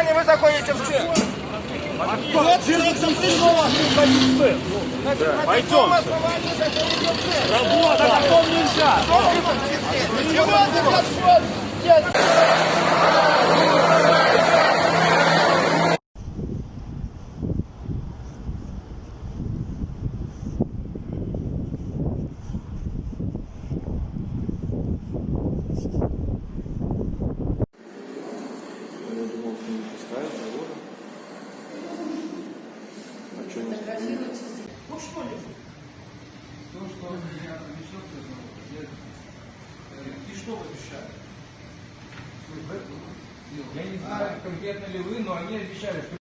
основании вы заходите в цирк? Пойдем. Работа, таком нельзя. Я думал, что не пускают завода. А что не стоит? Ну что ли? То, что я обещал, и что вы обещали? Я не знаю, конкретно ли вы, но они обещали, что